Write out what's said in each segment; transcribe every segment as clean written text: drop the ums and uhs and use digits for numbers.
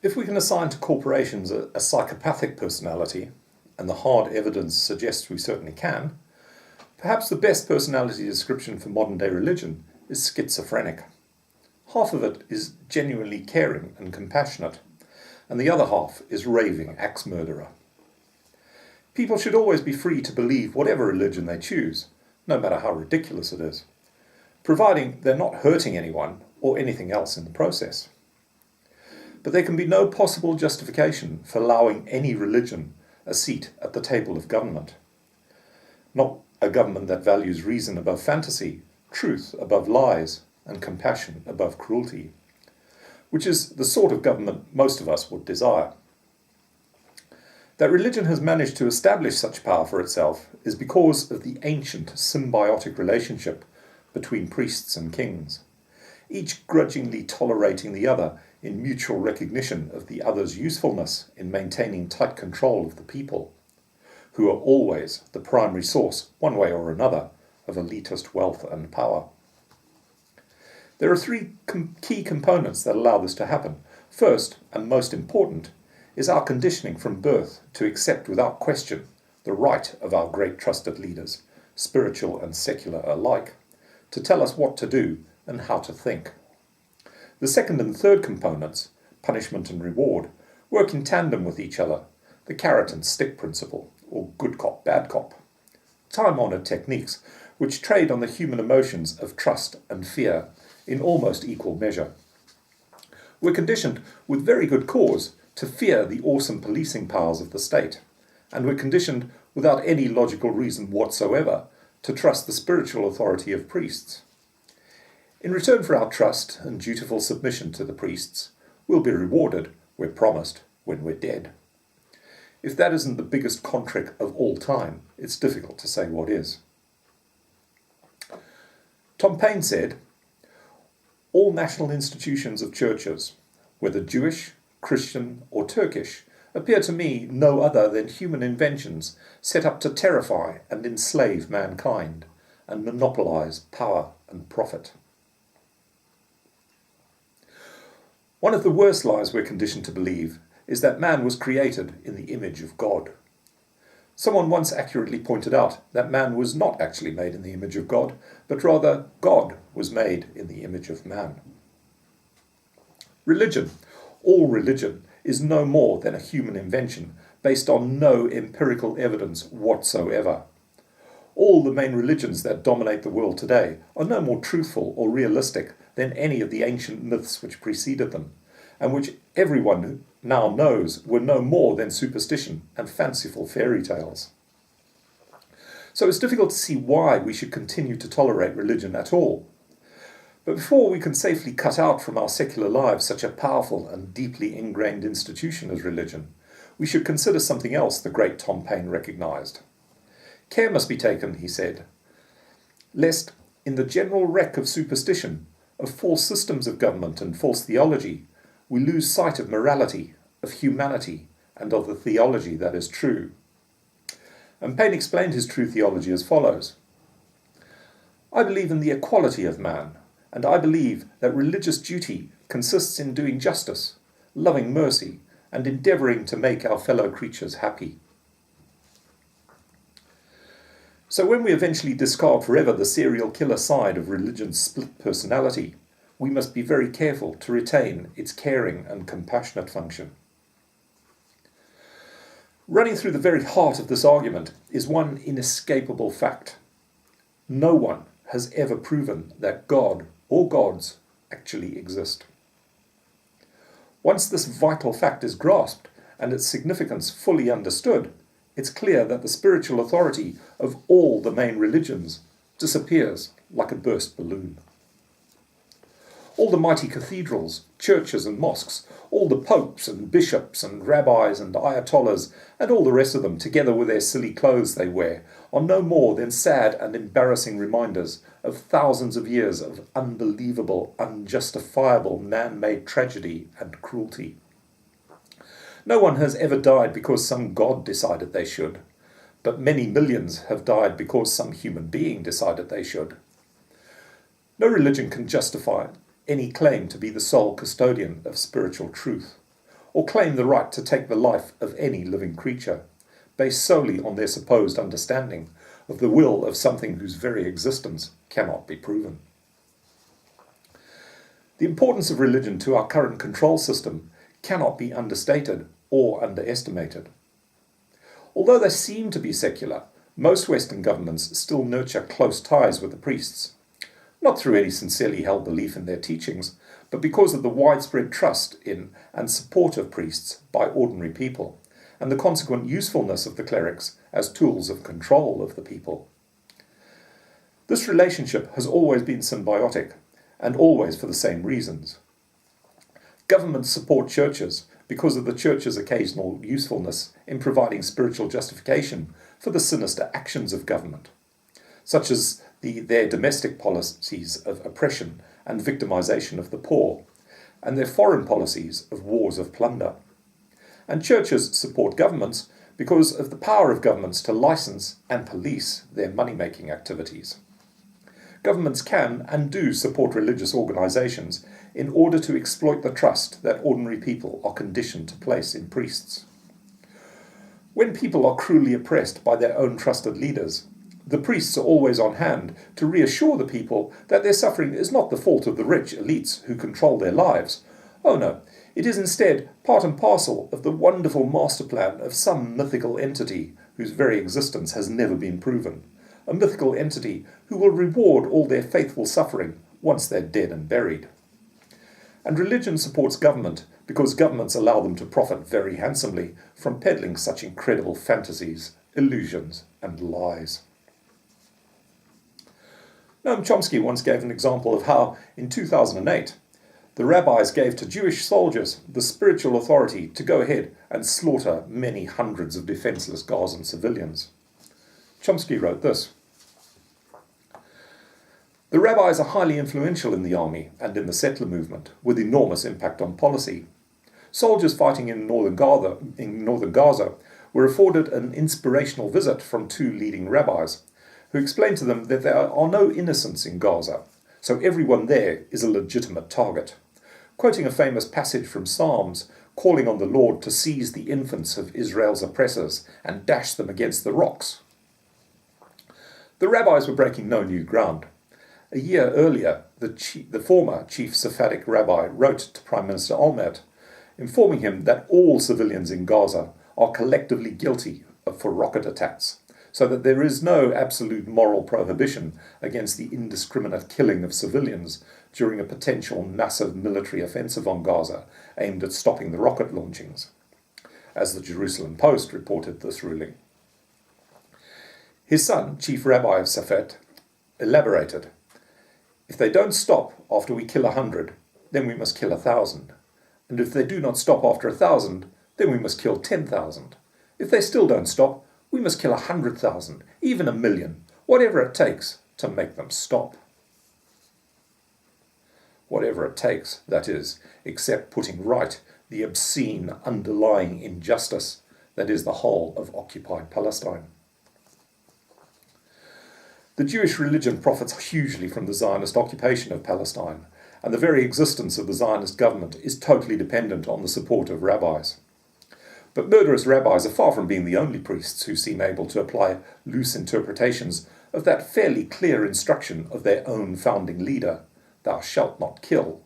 If we can assign to corporations a psychopathic personality, and the hard evidence suggests we certainly can, perhaps the best personality description for modern-day religion is schizophrenic. Half of it is genuinely caring and compassionate, and the other half is raving axe murderer. People should always be free to believe whatever religion they choose, no matter how ridiculous it is, providing they're not hurting anyone or anything else in the process. But there can be no possible justification for allowing any religion a seat at the table of government. Not a government that values reason above fantasy, truth above lies, and compassion above cruelty, which is the sort of government most of us would desire. That religion has managed to establish such power for itself is because of the ancient symbiotic relationship between priests and kings, each grudgingly tolerating the other in mutual recognition of the other's usefulness in maintaining tight control of the people, who are always the primary source, one way or another, of elitist wealth and power. There are three key components that allow this to happen. First, and most important, is our conditioning from birth to accept without question the right of our great trusted leaders, spiritual and secular alike, to tell us what to do and how to think. The second and third components, punishment and reward, work in tandem with each other, the carrot and stick principle, or good cop, bad cop. Time-honoured techniques which trade on the human emotions of trust and fear in almost equal measure. We're conditioned, with very good cause, to fear the awesome policing powers of the state, and we're conditioned, without any logical reason whatsoever, to trust the spiritual authority of priests. In return for our trust and dutiful submission to the priests, we'll be rewarded, we're promised, when we're dead. If that isn't the biggest con trick of all time, it's difficult to say what is. Tom Paine said, "All national institutions of churches, whether Jewish, Christian, or Turkish, appear to me no other than human inventions set up to terrify and enslave mankind and monopolize power and profit." One of the worst lies we're conditioned to believe is that man was created in the image of God. Someone once accurately pointed out that man was not actually made in the image of God, but rather God was made in the image of man. Religion, all religion, is no more than a human invention based on no empirical evidence whatsoever. All the main religions that dominate the world today are no more truthful or realistic than any of the ancient myths which preceded them, and which everyone now knows were no more than superstition and fanciful fairy tales. So it's difficult to see why we should continue to tolerate religion at all. But before we can safely cut out from our secular lives such a powerful and deeply ingrained institution as religion, we should consider something else the great Tom Paine recognised. Care must be taken, he said, lest, in the general wreck of superstition, of false systems of government and false theology, we lose sight of morality, of humanity, and of the theology that is true. And Paine explained his true theology as follows: "I believe in the equality of man, and I believe that religious duty consists in doing justice, loving mercy, and endeavouring to make our fellow creatures happy." So when we eventually discard forever the serial killer side of religion's split personality, we must be very careful to retain its caring and compassionate function. Running through the very heart of this argument is one inescapable fact. No one has ever proven that God or gods actually exist. Once this vital fact is grasped and its significance fully understood, it's clear that the spiritual authority of all the main religions disappears like a burst balloon. All the mighty cathedrals, churches and mosques, all the popes and bishops and rabbis and ayatollahs, and all the rest of them, together with their silly clothes they wear, are no more than sad and embarrassing reminders of thousands of years of unbelievable, unjustifiable man-made tragedy and cruelty. No one has ever died because some god decided they should, but many millions have died because some human being decided they should. No religion can justify any claim to be the sole custodian of spiritual truth. or claim the right to take the life of any living creature, based solely on their supposed understanding of the will of something whose very existence cannot be proven. The importance of religion to our current control system cannot be understated or underestimated. Although they seem to be secular, most Western governments still nurture close ties with the priests, not through any sincerely held belief in their teachings, but because of the widespread trust in and support of priests by ordinary people, and the consequent usefulness of the clerics as tools of control of the people. This relationship has always been symbiotic, and always for the same reasons. Governments support churches because of the church's occasional usefulness in providing spiritual justification for the sinister actions of government, such as their domestic policies of oppression and victimization of the poor, and their foreign policies of wars of plunder. And churches support governments because of the power of governments to license and police their money-making activities. Governments can and do support religious organizations in order to exploit the trust that ordinary people are conditioned to place in priests. When people are cruelly oppressed by their own trusted leaders, the priests are always on hand to reassure the people that their suffering is not the fault of the rich elites who control their lives. Oh no, it is instead part and parcel of the wonderful master plan of some mythical entity whose very existence has never been proven. A mythical entity who will reward all their faithful suffering once they're dead and buried. And religion supports government because governments allow them to profit very handsomely from peddling such incredible fantasies, illusions, and lies. Noam Chomsky once gave an example of how, in 2008, the rabbis gave to Jewish soldiers the spiritual authority to go ahead and slaughter many hundreds of defenseless Gazan civilians. Chomsky wrote this: "The rabbis are highly influential in the army and in the settler movement, with enormous impact on policy. Soldiers fighting in northern Gaza were afforded an inspirational visit from two leading rabbis, who explained to them that there are no innocents in Gaza, so everyone there is a legitimate target, quoting a famous passage from Psalms, calling on the Lord to seize the infants of Israel's oppressors and dash them against the rocks." The rabbis were breaking no new ground. A year earlier, the former chief Sephardic rabbi wrote to Prime Minister Olmert, informing him that all civilians in Gaza are collectively guilty for rocket attacks, so that there is no absolute moral prohibition against the indiscriminate killing of civilians during a potential massive military offensive on Gaza aimed at stopping the rocket launchings, as the Jerusalem Post reported this ruling. His son, Chief Rabbi of Safed, elaborated, "If they don't stop after we kill 100, then we must kill 1,000. And if they do not stop after 1,000, then we must kill 10,000. If they still don't stop, we must kill 100,000, even 1,000,000, whatever it takes to make them stop." Whatever it takes, that is, except putting right the obscene underlying injustice that is the whole of occupied Palestine. The Jewish religion profits hugely from the Zionist occupation of Palestine, and the very existence of the Zionist government is totally dependent on the support of rabbis. But murderous rabbis are far from being the only priests who seem able to apply loose interpretations of that fairly clear instruction of their own founding leader, "Thou shalt not kill."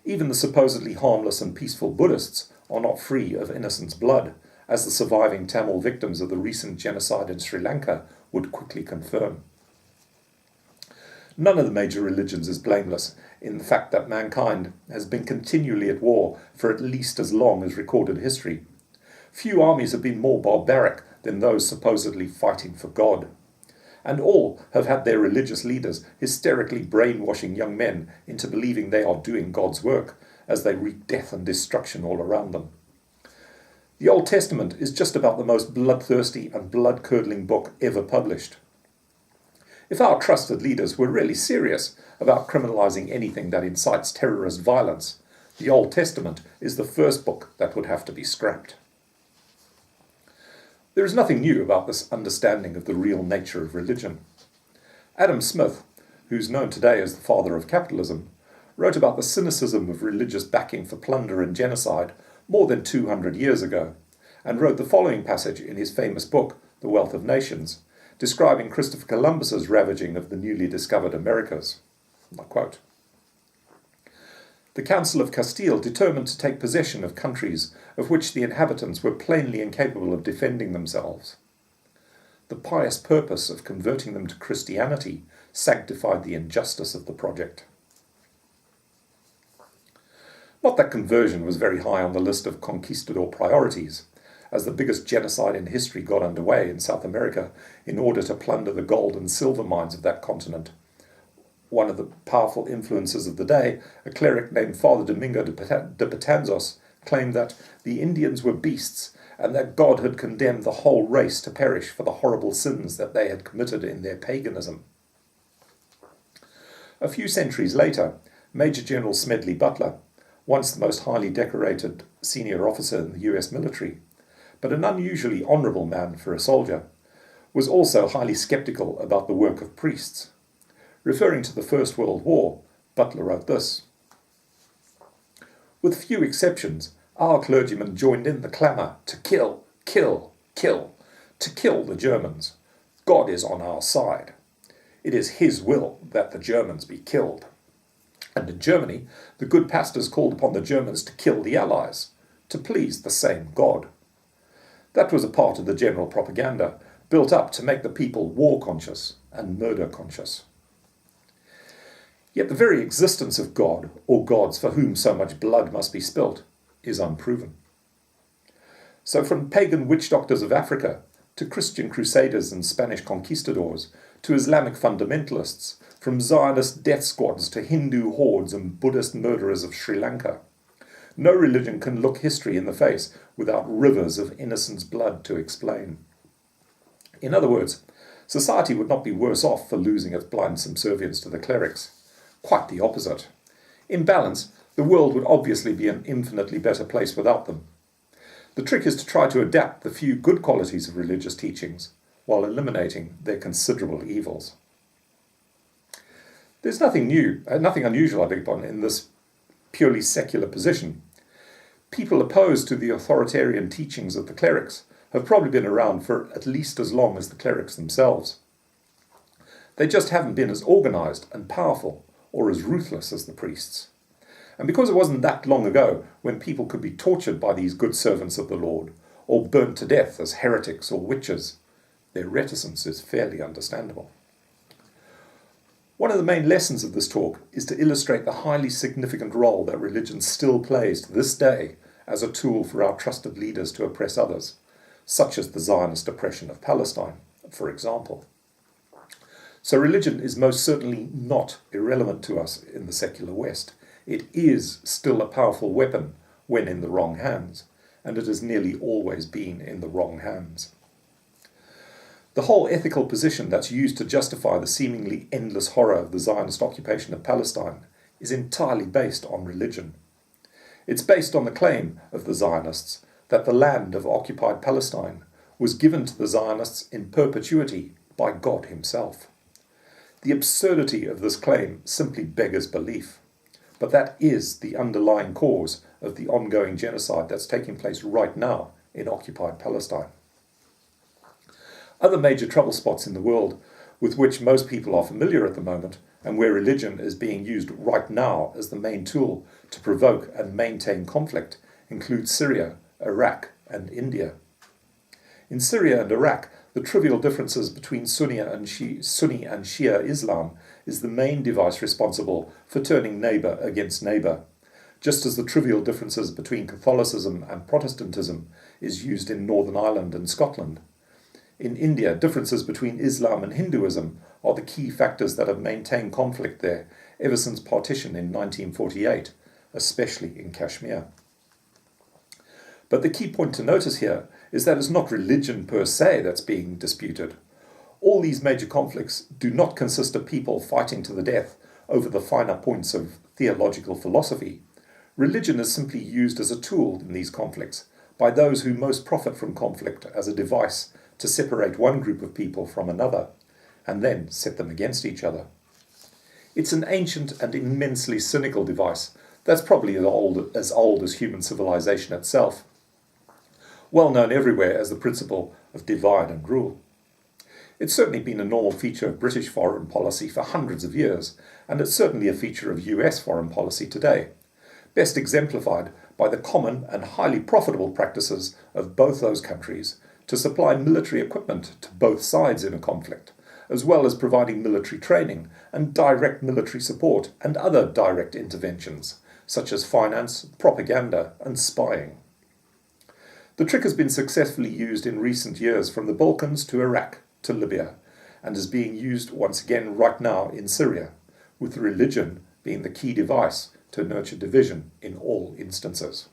Even the supposedly harmless and peaceful Buddhists are not free of innocents' blood, as the surviving Tamil victims of the recent genocide in Sri Lanka would quickly confirm. None of the major religions is blameless in the fact that mankind has been continually at war for at least as long as recorded history. Few armies have been more barbaric than those supposedly fighting for God. And all have had their religious leaders hysterically brainwashing young men into believing they are doing God's work as they wreak death and destruction all around them. The Old Testament is just about the most bloodthirsty and blood-curdling book ever published. If our trusted leaders were really serious about criminalizing anything that incites terrorist violence, the Old Testament is the first book that would have to be scrapped. There is nothing new about this understanding of the real nature of religion. Adam Smith, who's known today as the father of capitalism, wrote about the cynicism of religious backing for plunder and genocide more than 200 years ago, and wrote the following passage in his famous book, The Wealth of Nations, describing Christopher Columbus's ravaging of the newly discovered Americas. I quote, "The Council of Castile determined to take possession of countries of which the inhabitants were plainly incapable of defending themselves. The pious purpose of converting them to Christianity sanctified the injustice of the project." Not that conversion was very high on the list of conquistador priorities, as the biggest genocide in history got underway in South America in order to plunder the gold and silver mines of that continent. One of the powerful influences of the day, a cleric named Father Domingo de Betanzos, claimed that the Indians were beasts and that God had condemned the whole race to perish for the horrible sins that they had committed in their paganism. A few centuries later, Major General Smedley Butler, once the most highly decorated senior officer in the US military, but an unusually honourable man for a soldier, was also highly sceptical about the work of priests. Referring to the First World War, Butler wrote this: "With few exceptions, our clergymen joined in the clamour to kill, kill, kill, to kill the Germans. God is on our side. It is his will that the Germans be killed." And in Germany, the good pastors called upon the Germans to kill the Allies, to please the same God. That was a part of the general propaganda, built up to make the people war-conscious and murder-conscious. Yet the very existence of God, or gods for whom so much blood must be spilt, is unproven. So from pagan witch doctors of Africa, to Christian crusaders and Spanish conquistadors, to Islamic fundamentalists, from Zionist death squads to Hindu hordes and Buddhist murderers of Sri Lanka, no religion can look history in the face without rivers of innocents' blood to explain. In other words, society would not be worse off for losing its blind subservience to the clerics. Quite the opposite. In balance, the world would obviously be an infinitely better place without them. The trick is to try to adapt the few good qualities of religious teachings while eliminating their considerable evils. There's nothing unusual, in this purely secular position. People opposed to the authoritarian teachings of the clerics have probably been around for at least as long as the clerics themselves. They just haven't been as organised and powerful or as ruthless as the priests. And because it wasn't that long ago when people could be tortured by these good servants of the Lord, or burnt to death as heretics or witches, their reticence is fairly understandable. One of the main lessons of this talk is to illustrate the highly significant role that religion still plays to this day as a tool for our trusted leaders to oppress others, such as the Zionist oppression of Palestine, for example. So religion is most certainly not irrelevant to us in the secular West. It is still a powerful weapon when in the wrong hands, and it has nearly always been in the wrong hands. The whole ethical position that's used to justify the seemingly endless horror of the Zionist occupation of Palestine is entirely based on religion. It's based on the claim of the Zionists that the land of occupied Palestine was given to the Zionists in perpetuity by God himself. The absurdity of this claim simply beggars belief, but that is the underlying cause of the ongoing genocide that's taking place right now in occupied Palestine. Other major trouble spots in the world with which most people are familiar at the moment, and where religion is being used right now as the main tool to provoke and maintain conflict, include Syria, Iraq, and India. In Syria and Iraq, the trivial differences between Sunni and Shia Islam is the main device responsible for turning neighbour against neighbour, just as the trivial differences between Catholicism and Protestantism is used in Northern Ireland and Scotland. In India, differences between Islam and Hinduism are the key factors that have maintained conflict there ever since partition in 1948, especially in Kashmir. But the key point to notice here is that it's not religion per se that's being disputed. All these major conflicts do not consist of people fighting to the death over the finer points of theological philosophy. Religion is simply used as a tool in these conflicts by those who most profit from conflict as a device to separate one group of people from another, and then set them against each other. It's an ancient and immensely cynical device That's probably as old as human civilization itself, well known everywhere as the principle of divide and rule. It's certainly been a normal feature of British foreign policy for hundreds of years, and it's certainly a feature of US foreign policy today, best exemplified by the common and highly profitable practices of both those countries to supply military equipment to both sides in a conflict, as well as providing military training and direct military support and other direct interventions, such as finance, propaganda, and spying. The trick has been successfully used in recent years from the Balkans to Iraq to Libya, and is being used once again right now in Syria, with religion being the key device to nurture division in all instances.